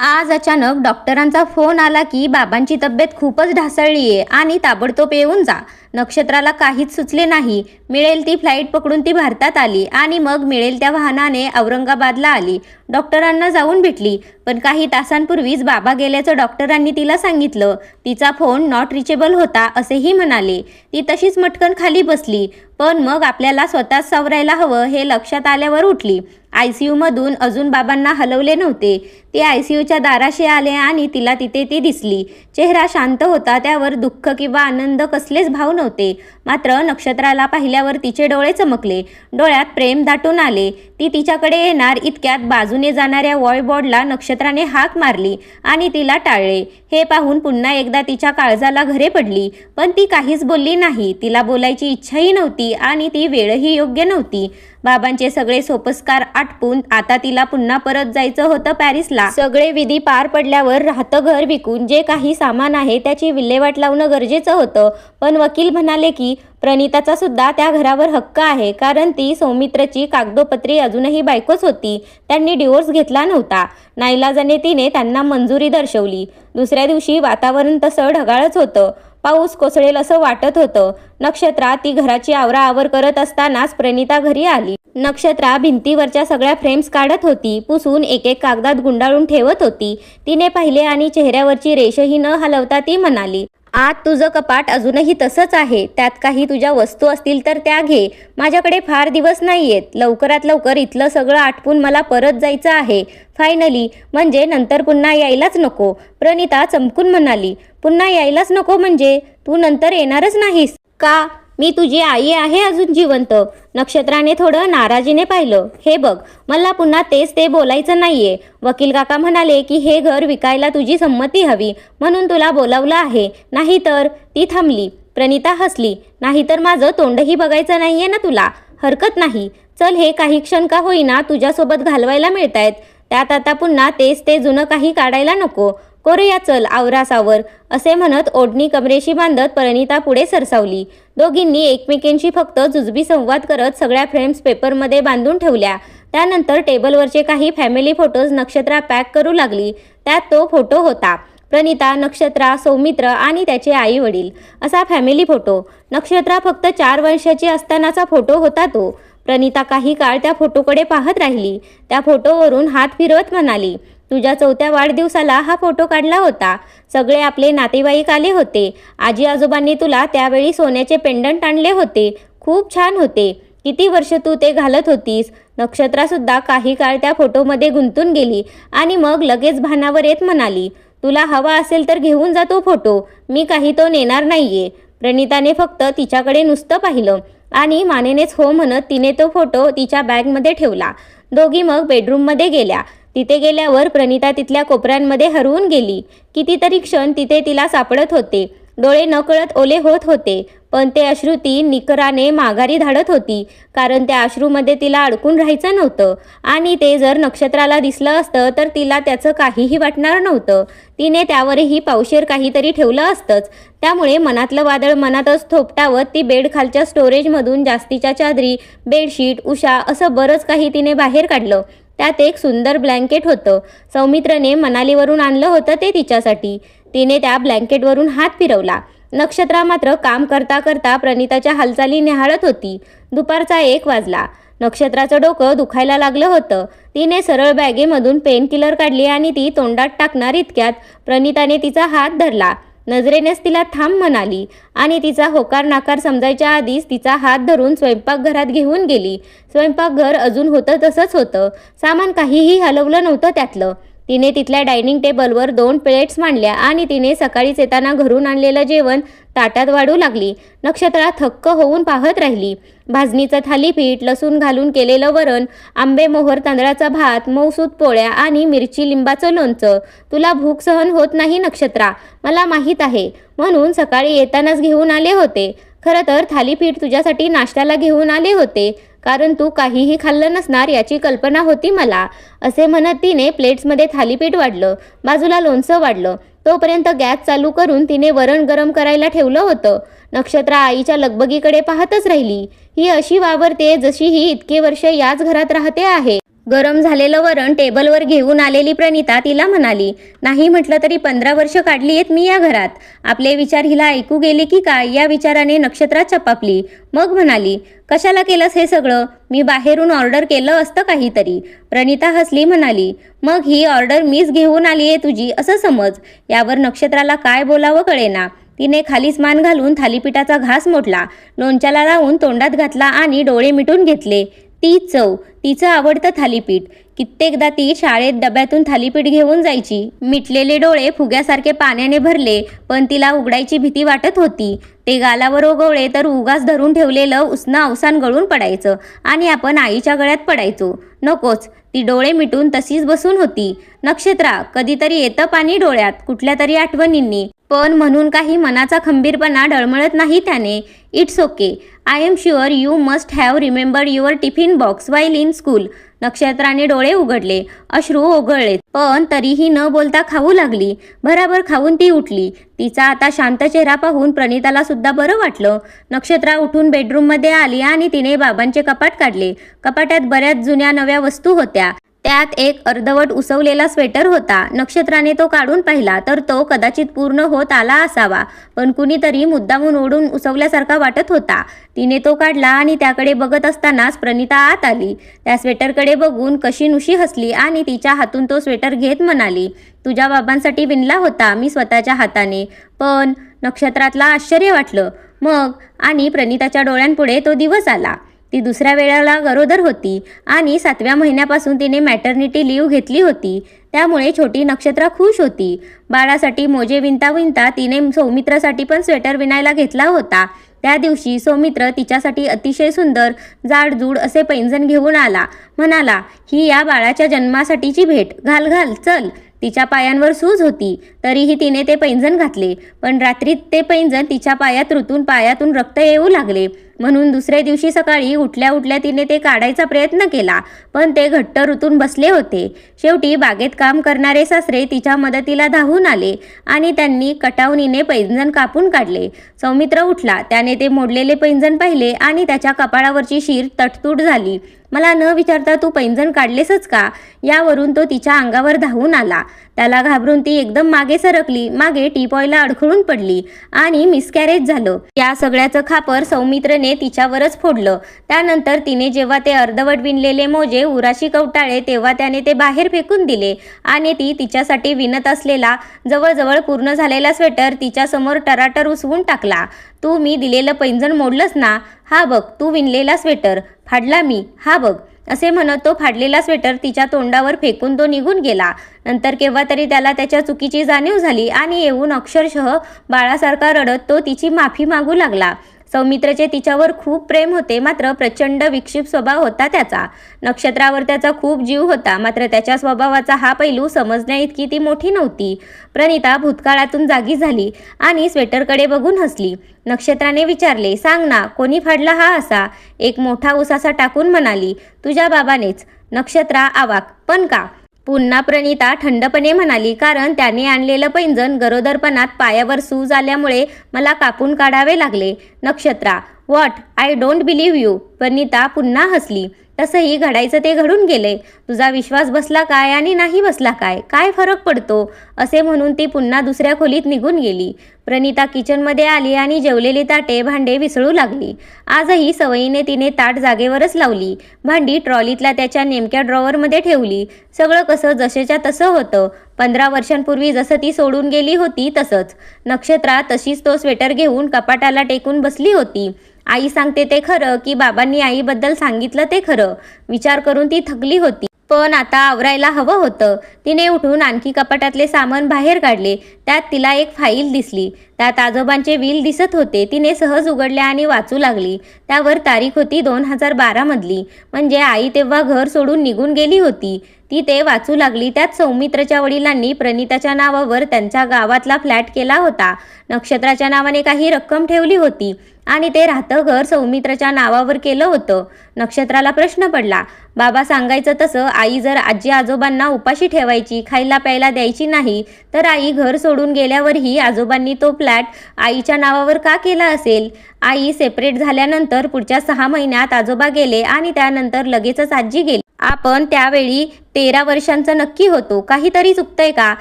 आज अचानक डॉक्टरांचा फोन आला की बाबांची तब्येत खूपच ढासळली आहे आणि ताबडतोब येऊन जा. नक्षत्राला काहीच सुचले नाही. मिळेल ती फ्लाईट पकडून ती भारतात आली आणि मग मिळेल त्या वाहनाने औरंगाबादला आली. डॉक्टरांना जाऊन भेटली, पण काही तासांपूर्वीच बाबा गेल्याचं डॉक्टरांनी तिला सांगितलं. तिचा फोन नॉट रिचेबल होता असेही म्हणाले. ती तशीच मटकन खाली बसली, पण मग आपल्याला स्वतःच सावरायला हवं हे लक्षात आल्यावर उठली. ICUमधून अजून बाबांना हलवले नव्हते. ती ICUच्या दाराशी आले आणि तिला तिथे ती दिसली. चेहरा शांत होता, त्यावर दुःख किंवा आनंद कसलेच भाव नव्हते. मात्र नक्षत्राला पाहिल्यावर तिचे डोळे चमकले. डोळ्यात प्रेम दाटून आले. ती तिच्याकडे येणार इतक्यात बाजूने जाणाऱ्या वॉयबॉर्डला नक्षत्राने हाक मारली आणि तिला टाळले. हे पाहून पुन्हा एकदा तिच्या काळजाला घरे पडली, पण ती काहीच बोलली नाही. तिला बोलायची इच्छाही नव्हती आणि ती वेळही योग्य नव्हती. बाबांचे सगळे सोपस्कार आटपून आता तिला पुन्हा परत जायचं होतं पॅरिसला. सगळे विधी पार पडल्यावर राहतं घर विकून जे काही सामान आहे त्याची विल्हेवाट लावणं गरजेचं होतं. पण वकील म्हणाले की प्रणिताचा सुद्धा त्या घरावर हक्क आहे, कारण ती सौमित्रची कागदोपत्री अजूनही बायकोच होती. त्यांनी डिवोर्स घेतला नव्हता. नाईलाजाने तिने त्यांना मंजुरी दर्शवली. दुसऱ्या दिवशी वातावरण तसं ढगाळच होतं. पाऊस कोसळेल असं वाटत होतं. नक्षत्रा ती घराची आवराआवर करत असतानाच प्रणिता घरी आली. नक्षत्रा भिंतीवरच्या सगळ्या फ्रेम्स काढत होती, पुसून एक एक कागदात गुंडाळून ठेवत होती. तिने पाहिले आणि चेहऱ्यावरची रेषही न हलवता ती म्हणाली, आत तुझं कपाट अजूनही तसंच आहे. त्यात काही तुझ्या वस्तू असतील तर त्या घे. माझ्याकडे फार दिवस नाहीयेत. लवकरात लवकर इथलं सगळं आटपून मला परत जायचं आहे. फायनली, म्हणजे नंतर पुन्हा यायलाच नको. प्रणिता चमकून म्हणाली, पुन्हा यायलाच नको म्हणजे तू नंतर येणारच नाहीस का? मी तुझी आई आहे अजून जिवंत. नक्षत्राने थोडं नाराजीने पाहिलं. हे बघ, मला पुन्हा तेच ते बोलायचं नाहीये. वकील काका म्हणाले की हे घर विकायला तुझी संमती हवी, म्हणून तुला बोलावलं आहे. नाहीतर. ती थांबली. प्रणिता हसली. नाहीतर माझं तोंडही बघायचं नाहीये ना तुला? हरकत नाही. चल, हे काही क्षण का होईना तुझ्यासोबत घालवायला मिळतायत. त्यात आता पुन्हा तेच ते जुनं काही काढायला नको. करूया, चल आवरासावर. असे म्हणत ओढणी कमरेशी बांधत प्रणिता पुढे सरसावली. दोघींनी एकमेकींशी फक्त जुजबी संवाद करत सगळ्या फ्रेम्स पेपरमध्ये बांधून ठेवल्या. त्यानंतर टेबलवरचे काही फॅमिली फोटोज नक्षत्रा पॅक करू लागली. त्यात तो फोटो होता. प्रणिता, नक्षत्रा, सौमित्र आणि त्याचे आई वडील असा फॅमिली फोटो. नक्षत्रा फक्त 4 वर्षाची असतानाचा फोटो होता तो. प्रणिता काही काळ त्या फोटोकडे पाहत राहिली. त्या फोटोवरून हात फिरवत म्हणाली, तुझ्या 4थ्या वाढदिवसाला हा फोटो काढला होता. सगळे आपले नातेवाईक आले होते. आजी आजोबांनी तुला त्यावेळी सोन्याचे पेंडंट आणले होते. खूप छान होते. किती वर्ष तू ते घालत होतीस. नक्षत्रासुद्धा काही काळ त्या फोटोमध्ये गुंतून गेली आणि मग लगेच भानावर येत म्हणाली, तुला हवा असेल तर घेऊन जा तो फोटो. मी काही तो नेणार नाहीये. प्रणिताने फक्त तिच्याकडे नुसतं पाहिलं आणि मानेनेच हो म्हणत तिने तो फोटो तिच्या बॅगमध्ये ठेवला. दोघी मग बेडरूममध्ये गेल्या. तिथे गेल्यावर प्रणिता तिथल्या कोपऱ्यांमध्ये हरवून गेली. कितीतरी क्षण तिथे तिला सापडत होते. डोळे नकळत ओले होत होते, पण ते अश्रू ती निकराने माघारी धाडत होती, कारण त्या अश्रूमध्ये तिला अडकून राहायचं नव्हतं. आणि ते जर नक्षत्राला दिसलं असतं तर तिला त्याचं काहीही वाटणार नव्हतं. तिने त्यावरही पावशेर काहीतरी ठेवलं असतंच. त्यामुळे मनातलं वादळ मनातच थोपटावत ती बेडखालच्या स्टोरेजमधून जास्तीच्या चादरी, बेडशीट, उशा असं बरंच काही तिने बाहेर काढलं. त्यात एक सुंदर ब्लँकेट होतं. सौमित्रने मनालीवरून आणलं होतं ते तिच्यासाठी. तिने त्या ब्लँकेटवरून हात फिरवला. नक्षत्रा मात्र काम करता करता प्रणिताच्या हालचाली निहाळत होती. दुपारचा 1 वाजला. नक्षत्राचं डोकं दुखायला लागलं होतं. तिने सरळ बॅगेमधून पेन किलर काढली आणि ती तोंडात टाकणार इतक्यात प्रणिताने तिचा हात धरला. नजरेनेच तिला थांब म्हणाली आणि तिचा होकार नाकार समजायच्या आधीच तिचा हात धरून स्वयंपाकघरात घेऊन गेली. स्वयंपाकघर अजून होतं तसंच होतं. सामान काहीही हलवलं नव्हतं त्यातलं. तिने तिथल्या डायनिंग टेबलवर 2 प्लेट्स मांडल्या आणि तिने सकाळीच येताना घरून आणलेलं जेवण ताटात वाढू लागली. नक्षत्रा थक्क होऊन पाहत राहिली. भाजणीचं थालीपीठ, लसूण घालून केलेलं वरण, आंबे मोहर तांदळाचा भात, मऊसूत पोळ्या आणि मिरची लिंबाचं लोणचं. तुला भूक सहन होत नाही नक्षत्रा, मला माहीत आहे, म्हणून सकाळी येतानाच घेऊन आले होते. खरं तर थालीपीठ तुझ्यासाठी नाश्त्याला घेऊन आले होते, कारण तू काहीही खाल्लं नसणार याची कल्पना होती मला. असे म्हणत तिने प्लेट्समध्ये थालीपीठ वाढलं. बाजूला लोणचं वाढलं. तोपर्यंत गॅस चालू करून तिने वरण गरम करायला ठेवलं होतं. नक्षत्रा आईच्या लगबगीकडे पाहतच राहिली. ही अशी वावरते जशी ही इतके वर्ष याच घरात राहते आहे. गरम झालेलं वरण टेबलवर घेऊन आलेली प्रणिता तिला म्हणाली, नाही म्हटलं तरी 15 वर्ष काढली आहेत मी या घरात. आपले विचार हिला ऐकू गेले की काय या विचाराने नक्षत्रा चपापली. मग म्हणाली, कशाला केलंस हे सगळं? मी बाहेरून ऑर्डर केलं असतं काहीतरी. प्रणिता हसली, म्हणाली, मग ही ऑर्डर मीच घेऊन आली आहे तुझी असं समज. यावर नक्षत्राला काय बोलावं कळेना. तिने खालीच मान घालून थालीपीठाचा घास मोडला, लोणच्याला लावून तोंडात घातला आणि डोळे मिटून घेतले. ती चव, तिचं आवडतं थालीपीठ. कित्येकदा ती शाळेत डब्यातून थालीपीठ घेऊन जायची. मिटलेले डोळे फुग्यासारखे पाण्याने भरले, पण तिला उघडायची भीती वाटत होती. ते गालावर ओघवळे तर उगाच धरून ठेवलेलं उसनं अवसान गळून पडायचं आणि आपण आईच्या गळ्यात पडायचो. नकोच, ती डोळे मिटून तशीच बसून होती. नक्षत्रा, कधीतरी येतं पाणी डोळ्यात कुठल्या तरी आठवणींनी, पण म्हणून काही मनाचा खंबीरपणा डळमळत नाही त्याने. It's okay. I am sure you must have remembered your tiffin box while in school. नक्षत्राने डोळे उघडले, अश्रू ओघळले, पण तरीही न बोलता खाऊ लागली. भराभर खाऊन ती उठली. तिचा आता शांत चेहरा पाहून प्रणिताला सुद्धा बरं वाटलं. नक्षत्रा उठून बेडरूममध्ये आली आणि तिने बाबांचे कपाट काढले. कपाटात बऱ्याच जुन्या नव्या वस्तू होत्या. त्यात एक अर्धवट उसवलेला स्वेटर होता. नक्षत्राने तो काढून पाहिला तर तो कदाचित पूर्ण होत आला असावा, पण कुणीतरी मुद्दामून ओढून उसवल्यासारखा वाटत होता. तिने तो काढला आणि त्याकडे बघत असतानाच प्रणिता आत आली. त्या स्वेटरकडे बघून कशीनुशी हसली आणि तिच्या हातून तो स्वेटर घेत म्हणाली, तुझ्या बाबांसाठी विणला होता मी स्वतःच्या हाताने. पण नक्षत्रातला आश्चर्य वाटलं. मग आणि प्रणिताच्या डोळ्यांपुढे तो दिवस आला. ती दुसऱ्या वेळेला गरोदर होती आणि 7व्या महिन्यापासून तिने मॅटर्निटी लीव्ह घेतली होती. त्यामुळे छोटी नक्षत्रा खुश होती. बाळासाठी मोजे विणता विणता तिने सौमित्रसाठी पण स्वेटर विणायला घेतला होता. त्या दिवशी सौमित्र तिच्यासाठी अतिशय सुंदर जाडजूड असे पैंजण घेऊन आला. म्हणाला, ही या बाळाच्या जन्मासाठीची भेट, घाल घाल चल. तिच्या पायांवर सूज होती, तरीही तिने ते पैंजण घातले. पण रात्री ते पैंजण तिच्या पायात रुतून पायातून रक्त येऊ लागले. म्हणून दुसऱ्या दिवशी सकाळी उठल्या उठल्या तिने ते काढायचा प्रयत्न केला, पण ते घट्ट रुतून बसले होते. शेवटी बागेत काम करणारे सासरे तिच्या मदतीला धावून आले आणि त्यांनी कटावणीने पैंजण कापून काढले. सौमित्र उठला. त्याने ते मोडलेले पैंजण पाहिले आणि त्याच्या कपाळावरची शीर तटतूट झाली. मला न विचारता तू पैंजण काढलेसच का? यावरून तो तिच्या अंगावर धावून आला. त्याला घाबरून ती एकदम मागे सरकली. मागे टीपॉयला अडखळून पडली आणि मिसकॅरेज झालं. या सगळ्याचं खापर सौमित्रने तिच्यावरच फोडलं. त्यानंतर तिने जेव्हा ते अर्धवट विणलेले मोजे उराशी कवटाळे तेव्हा त्याने ते बाहेर फेकून दिले आणि ती तिच्यासाठी विणत असलेला जवळजवळ पूर्ण झालेला स्वेटर तिच्यासमोर टराटर उसवून टाकला. तू मी दिलेलं पैंजण मोडलंस ना? हा बघ तू विणलेला स्वेटर. फाडला मी, हा बघ. असे म्हणत तो फाडलेला स्वेटर तिच्या तोंडावर फेकून तो निघून गेला. नंतर केव्हा तरी त्याला त्याच्या चुकीची जाणीव झाली आणि येऊन अक्षरशः बाळासारखा रडत तो तिची माफी मागू लागला. सौमित्रचे तिच्यावर खूप प्रेम होते, मात्र प्रचंड विक्षिप्त स्वभाव होता त्याचा. नक्षत्रावर त्याचा खूप जीव होता, मात्र त्याच्या स्वभावाचा हा पैलू समजण्याइतकी ती मोठी नव्हती. प्रणिता भूतकाळातून जागी झाली आणि स्वेटरकडे बघून हसली. नक्षत्राने विचारले, सांग ना, कोणी फाडला हा असा? एक मोठा उसासा टाकून म्हणाली, तुझ्या बाबानेच. नक्षत्रा आवाक, पण का? पुन्हा प्रणिता थंडपणे म्हणाली, कारण त्याने आणलेलं पैंजण गरोदरपणात पायावर सूज आल्यामुळे मला कापून काढावे लागले. Nakshatra, what? I don't believe you. Pranita पुन्हा हसली. तसंही घडायचं ते घडून गेले. तुझा विश्वास बसला काय आणि नाही बसला काय, काय फरक पडतो? असे म्हणून ती पुन्हा दुसऱ्या खोलीत निघून गेली. प्रणिता किचनमध्ये आली आणि जेवलेली ताटे भांडे विसळू लागली. आजही सवयीने तिने ताट जागेवरच लावली. भांडी ट्रॉलीतल्या त्याच्या नेमक्या ड्रॉवरमध्ये ठेवली. सगळं कसं जसेच्या तसं होतं. 15 वर्षांपूर्वी जसं ती सोडून गेली होती तसंच. नक्षत्रा तशीच तो स्वेटर घेऊन कपाटाला टेकून बसली होती. आई सांगते ते खरं की बाबांनी आईबद्दल सांगितलं ते खरं? विचार करून ती थकली होती. पण आता आवरायला हवं होतं. तिने उठून आणखी कपाटातले सामान बाहेर काढले. त्यात तिला एक फाईल दिसली. त्यात आजोबांचे विल दिसत होते. तिने सहज उघडले आणि वाचू लागली. त्यावर तारीख होती 2012 मधली, म्हणजे आई तेव्हा घर सोडून निघून गेली होती. ती ते वाचू लागली. त्यात सौमित्रच्या वडिलांनी प्रणिताच्या नावावर त्यांच्या गावातला फ्लॅट केला होता. नक्षत्राच्या नावाने काही रक्कम ठेवली होती आणि ते राहतं घर सौमित्रच्या नावावर केलं होतं. नक्षत्राला प्रश्न पडला, बाबा सांगायचं तसं आई जर आजी आजोबांना उपाशी ठेवायची, खायला प्यायला द्यायची नाही, तर आई घर सोडून गेल्यावरही आजोबांनी तो फ्लॅट आईच्या नावावर का केला असेल? आई सेपरेट झाल्यानंतर पुढच्या 6 महिन्यात आजोबा गेले आणि त्यानंतर लगेचच आजी गेली. आपण त्यावेळी 13 वर्षांचं नक्की होतो. काहीतरी चुकतंय का?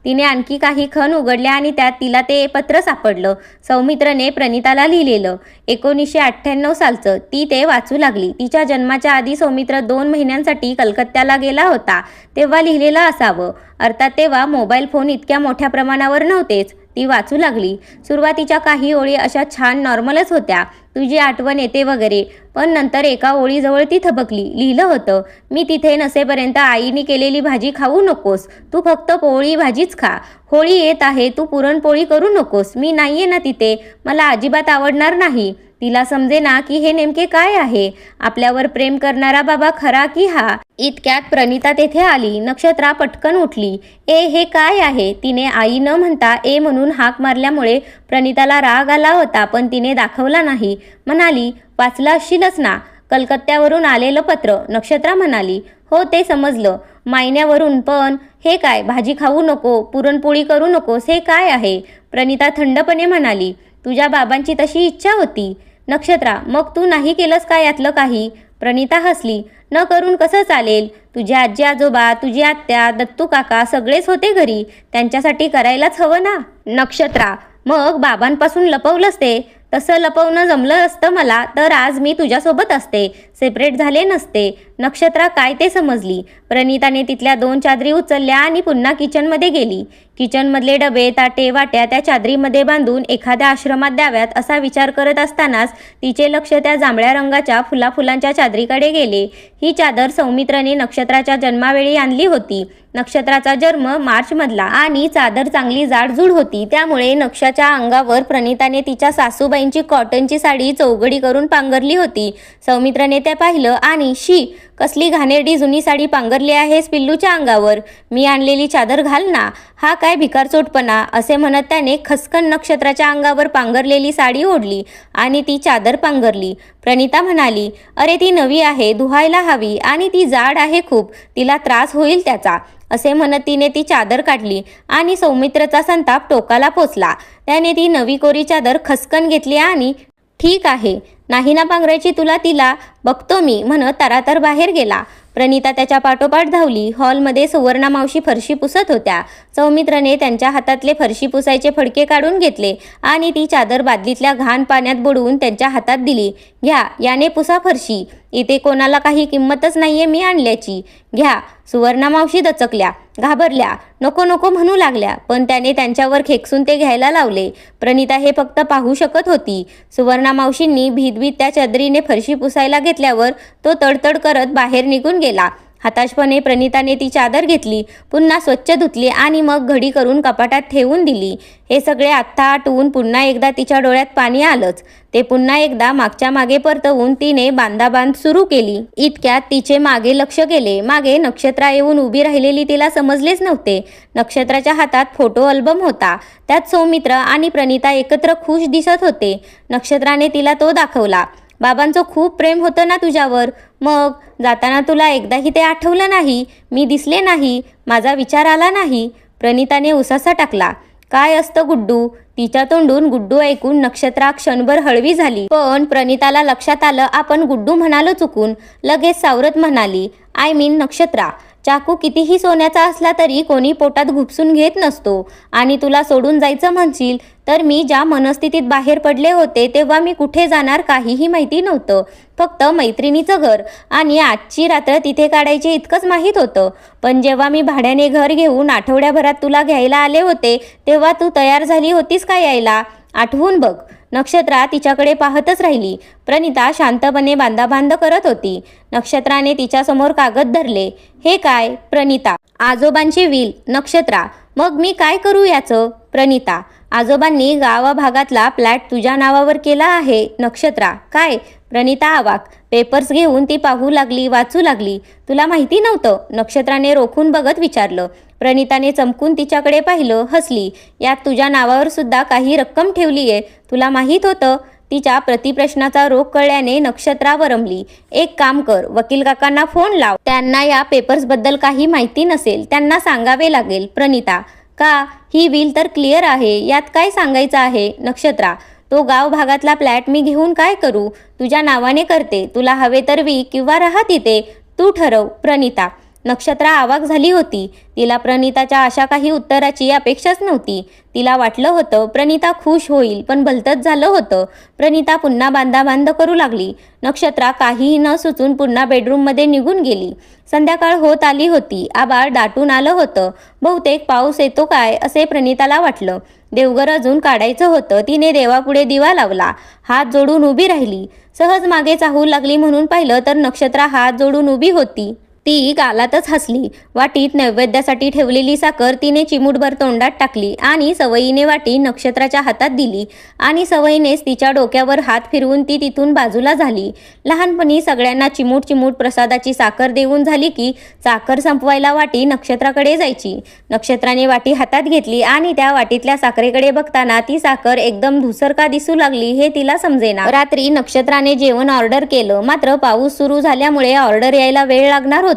तिने आणखी काही खण उघडले आणि त्यात तिला ते पत्र सापडलं. सौमित्रने प्रणिताला लिहिलेलं. 1998 सालचं. ती ते वाचू लागली. तिच्या जन्माच्या आधी सौमित्र 2 महिन्यांसाठी कलकत्त्याला गेला होता. तेव्हा लिहिलेलं असावं. अर्थात तेव्हा मोबाईल फोन इतक्या मोठ्या प्रमाणावर नव्हतेच. ती वाचू लागली. सुरुवातीच्या काही ओळी अशा छान नॉर्मलच होत्या. तुझी आठवण येते वगैरे. पण नंतर एका ओळीजवळ ती थबकली. लिहिलं होतं, मी तिथे नसेपर्यंत आईने केलेली भाजी खाऊ नकोस. तू फक्त पोळी भाजीच खा. होळी येत आहे, तू पुरणपोळी करू नकोस. मी नाहीये ना तिथे. मला अजिबात आवडणार नाही. तिला समजेना की हे नेमके काय आहे. आपल्यावर प्रेम करणारा बाबा खरा की हा. इतक्यात प्रणिता तेथे आली. नक्षत्रा पटकन उठली. हे काय आहे? तिने आई न म्हणता म्हणून हाक मारल्यामुळे प्रणिताला राग आला होता, पण तिने दाखवला नाही. म्हणाली, वाचलं असशीलच ना कलकत्त्यावरून आलेलं पत्र? नक्षत्रा म्हणाली, हो ते समजलं मायन्यावरून, पण हे काय? भाजी खाऊ नको, पुरणपोळी करू नकोस, हे काय आहे? प्रणिता थंडपणे म्हणाली, तुझ्या बाबांची तशी इच्छा होती. नक्षत्रा, मग तू नाही केलंस का यातलं काही? प्रणिता हसली. न करून कसं चालेल? तुझे आजी आजोबा, तुझी आत्या, दत्तू काका सगळेच होते घरी. त्यांच्यासाठी करायलाच हवं ना. नक्षत्रा, मग बाबांपासून लपवलंस ते? तसं लपवणं जमलं असतं मला तर आज मी तुझ्यासोबत असते, सेपरेट झाले नसते. नक्षत्रा काय ते समजली. प्रणिताने तिथल्या 2 चादरी उचलल्या आणि पुन्हा किचनमध्ये गेली. किचनमधले डबे, ताटे, वाट्या त्या चादरीमध्ये बांधून एखाद्या आश्रमात द्याव्यात असा विचार करत असतानाच तिचे लक्ष त्या जांभळ्या रंगाच्या फुलांच्या चादरीकडे गेले. ही चादर सौमित्रने नक्षत्राच्या जन्मावेळी आणली होती. नक्षत्राचा जन्म मार्चमधला आणि चादर चांगली जाडजूड होती. त्यामुळे नक्षाच्या अंगावर प्रणिताने तिच्या सासूबाईंची कॉटनची साडी चौघडी करून पांघरली होती. सौमित्रने ते पाहिलं आणि शी, कसली घाणेरडी जुनी साडी पांघरली आहेस पिल्लूच्या अंगावर. मी आणलेली चादर घाल ना. हा काय भिकारचोटपणा, असे म्हणत त्याने खसकन नक्षत्राच्या अंगावर पांघरलेली साडी ओढली आणि ती चादर पांघरली. प्रणिता म्हणाली, अरे ती नवी आहे, धुवायला हवी आणि ती जाड आहे खूप, तिला त्रास होईल त्याचा. असे म्हणत तिने ती चादर काढली आणि सौमित्रचा संताप टोकाला पोचला. त्याने ती नवी कोरी चादर खसकन घेतली आणि ठीक आहे, नाही ना पांघरायची तुला, तिला बघतो मी म्हणत तरातर बाहेर गेला. प्रणिता त्याच्या पाठोपाठ धावली. हॉलमध्ये सुवर्णा मावशी फरशी पुसत होत्या. सौमित्रने त्यांच्या हातातले फरशी पुसायचे फडके काढून घेतले आणि ती चादर बादलीतल्या घाण पाण्यात बुडवून त्यांच्या हातात दिली. घ्या, याने पुसा फरशी. इथे कोणाला काही किंमतच नाहीये मी आणल्याची. घ्या. सुवर्णा मावशी दचकल्या, घाबरल्या, नको नको म्हणू लागल्या, पण त्याने त्यांच्यावर खेकसून ते घ्यायला लावले. प्रणिता हे फक्त पाहू शकत होती. सुवर्णा मावशींनी भीतभीत त्या चादरीने फरशी पुसायला घेतल्यावर तो तडतड करत बाहेर निघून गेला. हताशपणे प्रणिताने ती चादर घेतली, पुन्हा स्वच्छ धुतली आणि मग घडी करून कपाटात ठेवून दिली. हे सगळे आत्ता आठवून पुन्हा एकदा तिच्या डोळ्यात पाणी आलंच. ते पुन्हा एकदा मागच्या मागे परतवून तिने बांधाबांध सुरू केली. इतक्यात तिचे मागे लक्ष गेले. मागे नक्षत्रा येऊन उभी राहिलेली तिला समजलेच नव्हते. नक्षत्राच्या हातात फोटो अल्बम होता. त्यात सौमित्र आणि प्रणिता एकत्र खुश दिसत होते. नक्षत्राने तिला तो दाखवला. बाबांचं खूप प्रेम होतं ना तुझ्यावर. मग जाताना तुला एकदाही ते आठवलं नाही? मी दिसले नाही? माझा विचार आला नाही? प्रणिताने उसासा टाकला. काय असतं गुड्डू? तिच्या तोंडून गुड्डू ऐकून नक्षत्रा क्षणभर हळवी झाली. पण प्रणिताला लक्षात आलं आपण गुड्डू म्हणालो चुकून. लगेच सावरत म्हणाली, आय मीन नक्षत्रा. चाकू कितीही सोन्याचा असला तरी कोणी पोटात घुपसून घेत नसतो. आणि तुला सोडून जायचं म्हणशील तर मी ज्या मनस्थितीत बाहेर पडले होते तेव्हा मी कुठे जाणार काहीही माहिती नव्हतं. फक्त मैत्रिणीचं घर आणि आजची रात्र तिथे काढायचे इतकंच माहीत होतं. पण जेव्हा मी भाड्याने घर घेऊन आठवड्याभरात तुला घ्यायला आले होते तेव्हा तू तयार झाली होतीस का यायला? आठवून बघ. नक्षत्रा तिच्याकडे पाहतच राहिली. प्रणिता शांतपणे बांधाबांध करत होती. नक्षत्राने तिच्यासमोर कागद धरले. हे काय? प्रणिता, आजोबांची विल. नक्षत्रा, मग मी काय करू याचं? प्रणिता, आजोबांनी गावाभागातला फ्लॅट तुझ्या नावावर केला आहे. नक्षत्रा, काय? प्रणिता अवाक. पेपर्स घेऊन ती पाहू लागली, वाचू लागली. तुला माहिती नव्हतं? नक्षत्राने रोखून बघत विचारलं. प्रणिताने चमकून तिच्याकडे पाहिलं, हसली. यात तुझ्या नावावर सुद्धा काही रक्कम ठेवलीये. तुला माहीत होतं? तिच्या प्रतिप्रश्नाचा रोख कळल्याने नक्षत्रा वरमली. एक काम कर, वकील काकांना फोन लाव. त्यांना या पेपर्सबद्दल काही माहिती नसेल, त्यांना सांगावे लागेल. प्रणिता, का? ही विल तर क्लिअर आहे, यात काय सांगायचं आहे? नक्षत्रा, तो गाव भागातला फ्लॅट मी घेऊन काय करू? तुझ्या नावाने करते. तुला हवे तर विक किंवा राहा तिथे. तू ठरव. प्रणिता. नक्षत्रा अवाक झाली होती. तिला प्रणिताच्या अशा काही उत्तराची अपेक्षाच नव्हती. तिला वाटलं होतं प्रणिता खुश होईल, पण भलतंच झालं होतं. प्रणिता पुन्हा बांधाबांध करू लागली. नक्षत्रा काहीही न सुचून पुन्हा बेडरूममध्ये निघून गेली. संध्याकाळ होत आली होती. आभाळ दाटून आलं होतं. बहुतेक पाऊस येतो काय असे प्रणिताला वाटलं. देवघर अजून काढायचं होतं. तिने देवापुढे दिवा लावला. हात जोडून उभी राहिली. सहज मागे चाहू लागली म्हणून पाहिलं तर नक्षत्रा हात जोडून उभी होती. ती गालातच हसली. वाटीत नैवेद्यासाठी ठेवलेली साखर तिने चिमूटभर तोंडात टाकली आणि सवयीने वाटी नक्षत्राच्या हातात दिली आणि सवयीनेच तिच्या डोक्यावर हात फिरवून ती तिथून बाजूला झाली. लहानपणी सगळ्यांना चिमूट चिमूट प्रसादाची साखर देऊन झाली की साखर संपवायला वाटी नक्षत्राकडे जायची. नक्षत्राने वाटी हातात घेतली आणि त्या वाटीतल्या साखरेकडे बघताना ती साखर एकदम धुसर का दिसू लागली हे तिला समजेना. रात्री नक्षत्राने जेवण ऑर्डर केलं, मात्र पाऊस सुरू झाल्यामुळे ऑर्डर यायला वेळ लागणार होता.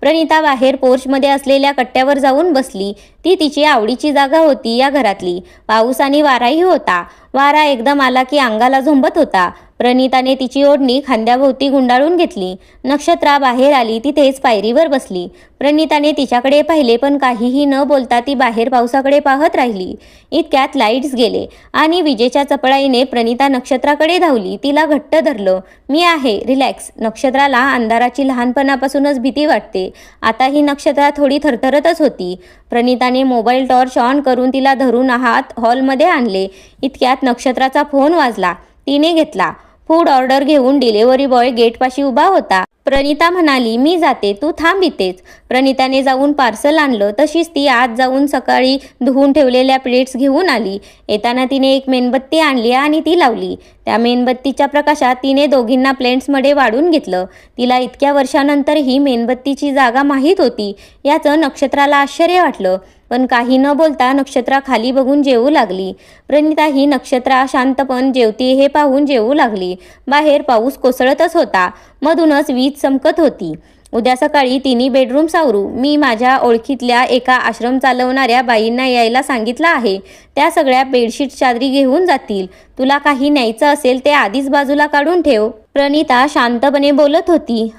प्रणिता बाहेर पोर्चमध्ये असलेल्या कट्ट्यावर जाऊन बसली. ती तिची आवडीची जागा होती या घरातली. पाऊस आणि वाराही होता. वारा एकदम आला की अंगाला झोंबत होता. प्रणिताने तिची ओढणी खांद्याभोवती गुंडाळून घेतली. नक्षत्रा बाहेर आली. तिथेच पायरीवर बसली. प्रणिताने तिच्याकडे पाहिले, पण काहीही न बोलता ती बाहेर पावसाकडे पाहत राहिली. इतक्यात लाईट्स गेले आणि विजेच्या चपळाईने प्रणिता नक्षत्राकडे धावली. तिला घट्ट धरलं. मी आहे, रिलॅक्स. नक्षत्राला अंधाराची लहानपणापासूनच भीती वाटते. आता ही नक्षत्रा थोडी थरथरतच होती. प्रणिताने मोबाईल टॉर्च ऑन करून तिला धरून हात हॉलमध्ये आणले. इतक्यात नक्षत्राचा फोन वाजला. तिने घेतला. फूड ऑर्डर घेऊन डिलेव्हरी बॉय गेटपाशी उभा होता. प्रणिता म्हणाली, मी जाते, तू थांब इथेच. प्रणिताने जाऊन पार्सल आणलं. तशीच ती आत जाऊन सकाळी धुवून ठेवलेल्या प्लेट्स घेऊन आली. येताना तिने एक मेणबत्ती आणली आणि ती लावली. त्या मेणबत्तीच्या प्रकाशात तिने दोघींना प्लेट्समध्ये वाढून घेतलं. तिला इतक्या वर्षानंतरही मेणबत्तीची जागा माहीत होती याचं नक्षत्राला आश्चर्य वाटलं. पण काही न बोलता नक्षत्रा खाली बघून जेवू लागली. प्रणिता ही नक्षत्रा शांतपण जेवती हे पाहून जेवू लागली. बाहेर पाऊस कोसळतच होता. मधूनच वीज चमकत होती. उद्या सकाळी तिन्ही बेडरूम सावरू. मी माझ्या ओळखीतल्या एका आश्रम चालवणाऱ्या बाईंना यायला सांगितलं आहे. त्या सगळ्या बेडशीट चादरी घेऊन जातील. तुला काही न्यायचं असेल ते आधीच बाजूला काढून ठेव. प्रणिता शांतपणे बोलत होती.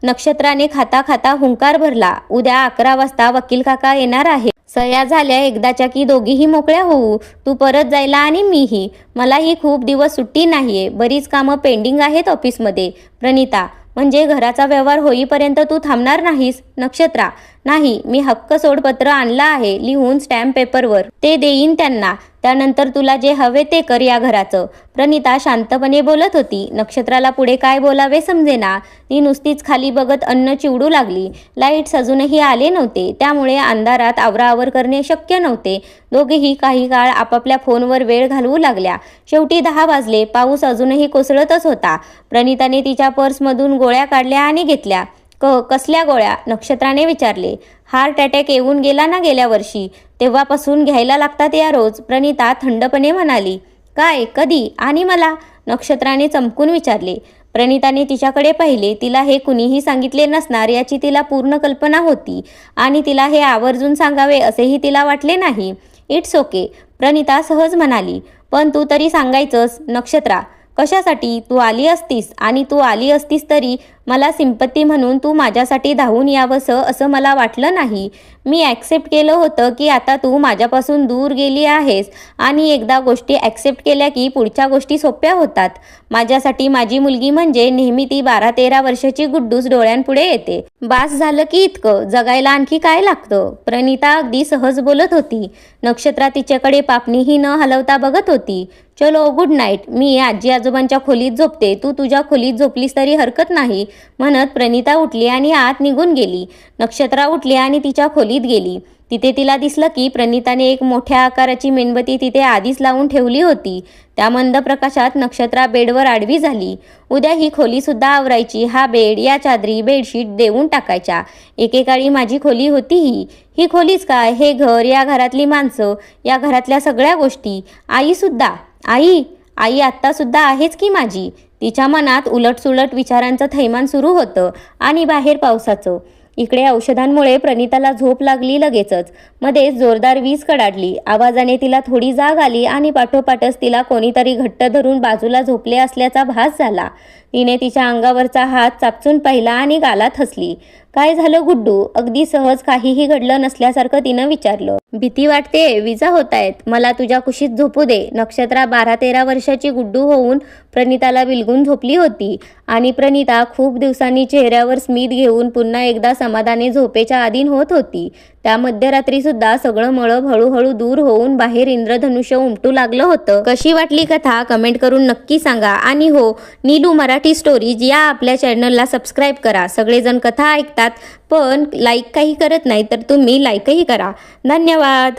नक्षत्राने खाता खाता हुंकार भरला. उद्या 11 वाजता वकील काका येणार आहे. सह्या झाल्या एकदाच्या की दोघीही मोकळ्या होऊ. तू परत जायला आणि मीही. मलाही खूप दिवस सुट्टी नाहीये. बरीच कामं पेंडिंग आहेत ऑफिसमध्ये. प्रणिता. म्हणजे घराचा व्यवहार होईपर्यंत तू थांबणार नाहीस? नक्षत्रा. नाही, मी हक्क सोडपत्र आणलं आहे लिहून स्टॅम्प पेपरवर. ते देईन त्यांना. त्यानंतर तुला जे हवे ते कर या घराचं. प्रणिता शांतपणे बोलत होती. नक्षत्राला पुढे काय बोलावे समजेना. ती नुसतीच खाली बघत अन्न चिवडू लागली. लाईट्स अजूनही आले नव्हते, त्यामुळे अंधारात आवराआवर करणे शक्य नव्हते. दोघेही काही काळ आपापल्या फोनवर वेळ घालवू लागल्या. शेवटी 10 वाजले. पाऊस अजूनही कोसळतच होता. प्रणिताने तिच्या पर्समधून गोळ्या काढल्या आणि घेतल्या. कसल्या गोळ्या? नक्षत्राने विचारले. हार्ट अटॅक येऊन गेला ना गेल्या वर्षी, तेव्हापासून घ्यायला लागतात या रोज. प्रणिता थंडपणे म्हणाली. काय, कधी आणि मला? नक्षत्राने चमकून विचारले. प्रणिताने तिच्याकडे पाहिले. तिला हे कुणीही सांगितले नसणार याची तिला पूर्ण कल्पना होती आणि तिला हे आवर्जून सांगावे असेही तिला वाटले नाही. इट्स ओके, प्रणिता सहज म्हणाली. पण तू तरी सांगायचंस. नक्षत्रा. कशासाठी? तू आली असतीस तरी मला सिंपत्ती म्हणून तू माझ्यासाठी धावून यावंसं असं मला वाटलं नाही. मी ॲक्सेप्ट केलं होतं की आता तू माझ्यापासून दूर गेली आहेस आणि एकदा गोष्टी ॲक्सेप्ट केल्या की पुढच्या गोष्टी सोप्या होतात. माझ्यासाठी माझी मुलगी म्हणजे नेहमी ती 12-13 वर्षाची गुड्डूस डोळ्यांपुढे येते. बास झालं की इतकं. जगायला आणखी काय लागतं? प्रणिता अगदी सहज बोलत होती. नक्षत्रा तिच्याकडे पापणीही न हलवता बघत होती. चलो, गुड नाईट. मी आजी आजोबांच्या खोलीत झोपते. तू तुझ्या खोलीत झोपलीस तरी हरकत नाही म्हणत प्रणिता उठली आणि आत निघून गेली. नक्षत्रा उठली आणि तिच्या खोलीत गेली. तिथे तिला दिसलं की प्रणिताने एक मोठ्या आकाराची मेणबत्ती तिथे आधीच लावून ठेवली होती. त्या मंद प्रकाशात नक्षत्रा बेडवर आडवी झाली. उद्या ही खोलीसुद्धा आवरायची. हा बेड, या चादरी, बेडशीट देऊन टाकायच्या. एकेकाळी माझी खोली होती ही खोलीच काय? हे घर, या घरातली माणसं, या घरातल्या सगळ्या गोष्टी. आईसुद्धा. आई आत्तासुद्धा आहेच की माझी. तिच्या मनात उलटसुलट विचारांचं थैमान सुरू होतं आणि बाहेर पावसाचं. इकडे औषधांमुळे प्रणिताला झोप लागली लगेचच. मध्येच जोरदार वीज कडाडली. आवाजाने तिला थोडी जाग आली आणि पाठोपाठच तिला कोणीतरी घट्ट धरून बाजूला झोपले असल्याचा भास झाला. तिने तिच्या अंगावरचा हात चापचून पाहिला आणि गालात हसली. काय झालं गुड्डू? अगदी सहज काहीही घडलं नसल्यासारखं तिनं विचारलं. भीती वाटते, विजा होत आहेत, मला तुझ्या कुशीत झोपू दे. नक्षत्रा 12-13 वर्षाची गुड्डू होऊन प्रणिताला बिलगून झोपली होती आणि प्रणिता खूप दिवसांनी चेहऱ्यावर स्मित घेऊन पुन्हा एकदा समाधाने झोपेच्या अधीन होत होती. त्या मध्यरात्री सुद्धा सगळं मळब हळूहळू दूर होऊन बाहेर इंद्रधनुष्य उमटू लागलं होतं. कशी वाटली कथा कमेंट करून नक्की सांगा. आणि हो, नीलू मराठी स्टोरीज या आपल्या चॅनलला सबस्क्राईब करा. सगळेजण कथा ऐकतात पण लाईक काही करत नाही, तर तुम्ही लाईकही करा. धन्यवाद.